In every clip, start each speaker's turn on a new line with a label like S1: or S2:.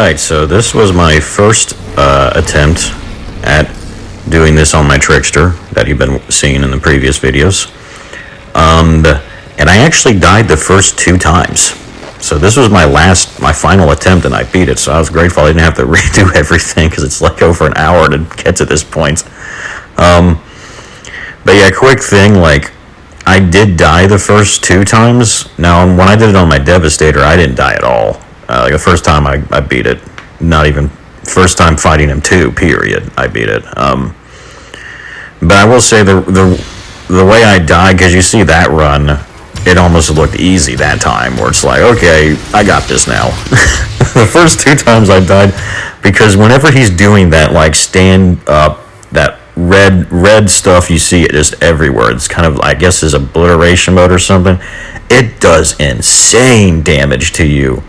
S1: Alright, so this was my first attempt at doing this on my trickster that you've been seeing in the previous videos. And I actually died the first 2 times. So this was my final attempt, and I beat it, so I was grateful I didn't have to redo everything, because it's like over an hour to get to this point. But yeah, quick thing, like, I did die the first 2 times. Now, when I did it on my Devastator, I didn't die at all. Like, the first time I beat it. Not even, first time fighting him too, period, I beat it. But I will say the way I died, because you see that run, it almost looked easy that time, where it's like, okay, I got this now. The first 2 times I died, because whenever he's doing that, like, stand up, that red stuff you see it just everywhere, it's kind of, I guess, is obliteration mode or something. It does insane damage to you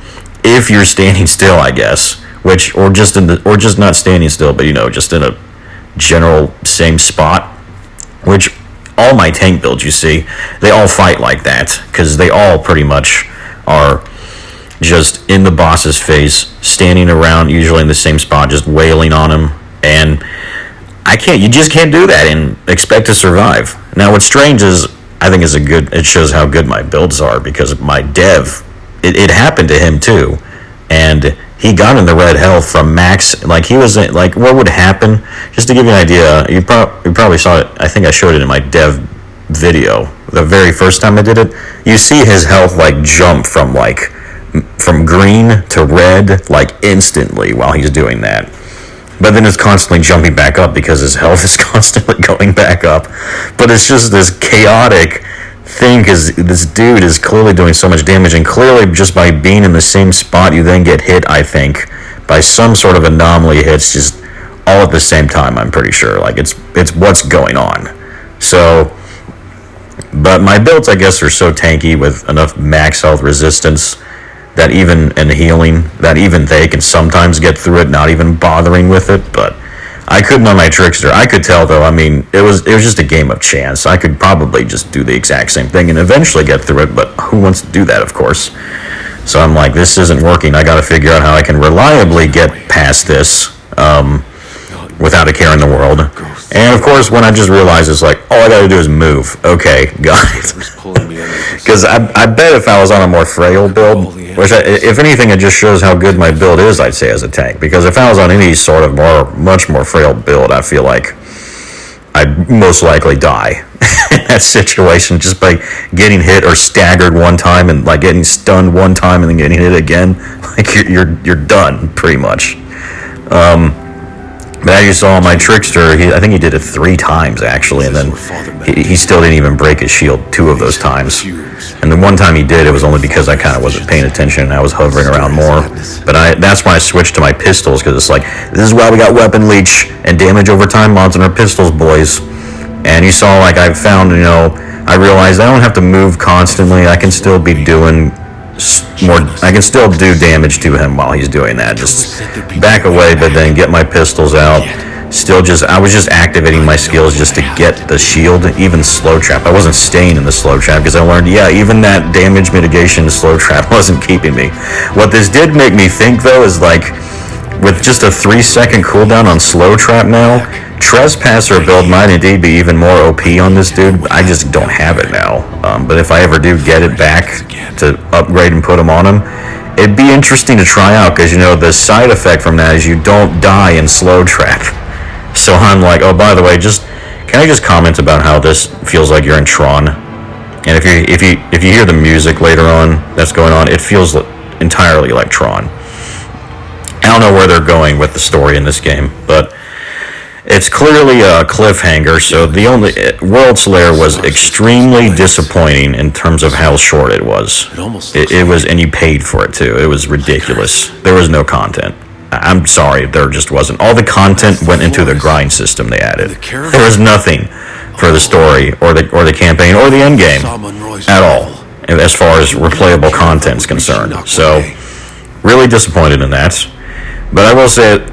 S1: if you're standing still, I guess, or just not standing still, but, you know, just in a general same spot, which all my tank builds, you see, they all fight like that, because they all pretty much are just in the boss's face, standing around, usually in the same spot, just wailing on him, and you just can't do that and expect to survive. Now, what's strange is, I think it shows how good my builds are, because my dev, it happened to him too, and he got in the red health from max, like, he was, like, what would happen, just to give you an idea, you probably saw it, I think I showed it in my dev video, the very first time I did it, you see his health, like, jump from green to red, like, instantly while he's doing that. But then it's constantly jumping back up, because his health is constantly going back up. But it's just this chaotic thing, because this dude is clearly doing so much damage, and clearly just by being in the same spot, you then get hit, I think, by some sort of anomaly hits, just all at the same time, I'm pretty sure. Like, it's what's going on. So, but my builds, I guess, are so tanky with enough max health resistance that even in healing, that even they can sometimes get through it, not even bothering with it. But I couldn't on my trickster. I could tell, though, I mean, it was just a game of chance. I could probably just do the exact same thing and eventually get through it, but who wants to do that, of course? So I'm like, this isn't working. I gotta figure out how I can reliably get past this without a care in the world. And of course, when I just realized, it's like, all I gotta do is move. Okay, got it. Because I bet if I was on a more frail build, which, if anything, it just shows how good my build is, I'd say, as a tank. Because if I was on any sort of much more frail build, I feel like I'd most likely die in that situation, just by getting hit or staggered one time, and, like, getting stunned one time and then getting hit again. Like, you're done, pretty much. But as you saw, my trickster, I think he did it 3 times, actually, and then he still didn't even break his shield 2 of those times. And the one time he did, it was only because I kind of wasn't paying attention and I was hovering around more. But that's when I switched to my pistols, because it's like, this is why we got weapon leech and damage over time mods on our pistols, boys. And you saw, like, I found, you know, I realized I don't have to move constantly. I can still be doing I can still do damage to him while he's doing that. Just back away, but then get my pistols out. I was just activating my skills just to get the shield, even slow trap. I wasn't staying in the slow trap, because I learned, yeah, even that damage mitigation slow trap wasn't keeping me. What this did make me think, though, is, like, with just a 3-second cooldown on slow trap now, Trespasser build might indeed be even more OP on this dude. I just don't have it now. But if I ever do get it back to upgrade and put him on him, it'd be interesting to try out, because, you know, the side effect from that is you don't die in slow trap. So I'm like, oh, by the way, can I just comment about how this feels like you're in Tron? And if you hear the music later on that's going on, it feels entirely like Tron. I don't know where they're going with the story in this game, but it's clearly a cliffhanger, so the only World Slayer was extremely disappointing in terms of how short it was. It was, and you paid for it too. It was ridiculous. There was no content. I'm sorry, there just wasn't. All the content went into the grind system they added. There was nothing for the story or the campaign or the end game at all, as far as replayable content is concerned. So, really disappointed in that. But I will say,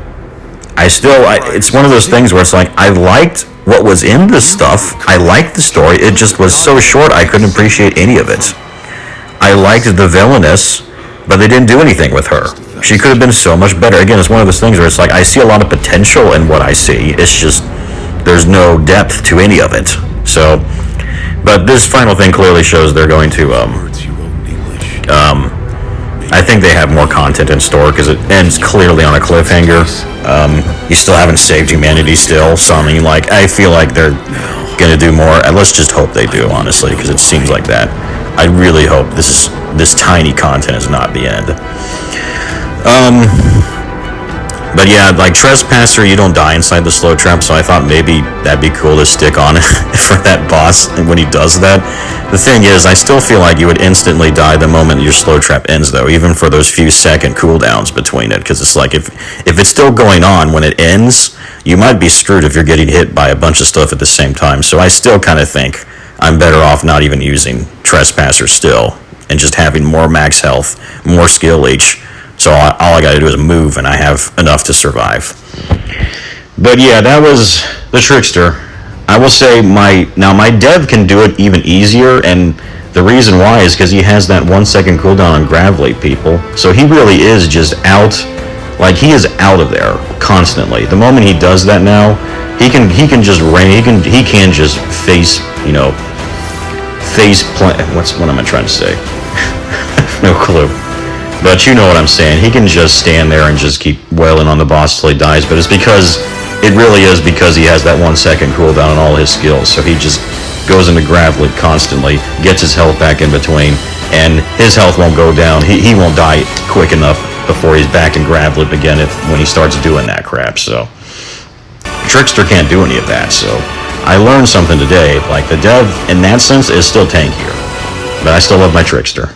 S1: it's one of those things where it's like, I liked what was in this stuff. I liked the story. It just was so short, I couldn't appreciate any of it. I liked the villainous, but they didn't do anything with her. She could have been so much better. Again, it's one of those things where it's like, I see a lot of potential in what I see. It's just, there's no depth to any of it. So, but this final thing clearly shows they're going to, I think they have more content in store because it ends clearly on a cliffhanger. You still haven't saved humanity still, so I mean, like, I feel like they're gonna do more. And let's just hope they do, honestly, because it seems like that. I really hope this tiny content is not the end. But yeah, like Trespasser, you don't die inside the slow trap, so I thought maybe that'd be cool to stick on for that boss when he does that. The thing is, I still feel like you would instantly die the moment your slow trap ends, though, even for those few second cooldowns between it, because it's like, if it's still going on when it ends, you might be screwed if you're getting hit by a bunch of stuff at the same time. So I still kind of think I'm better off not even using Trespasser still, and just having more max health, more skill leech. So all I gotta do is move, and I have enough to survive. But yeah, that was the Trickster. I will say my dev can do it even easier, and the reason why is because he has that 1 second cooldown on Gravelate people. So he really is just out, like, he is out of there constantly. The moment he does that now, he can just rain. He can just face plant. What am I trying to say? No clue. But you know what I'm saying. He can just stand there and just keep wailing on the boss till he dies. But it really is because he has that 1 second cooldown on all his skills. So he just goes into Gravelate constantly, gets his health back in between, and his health won't go down. He won't die quick enough before he's back in Gravelate again when he starts doing that crap. So Trickster can't do any of that. So I learned something today. Like, the dev in that sense is still tankier, but I still love my Trickster.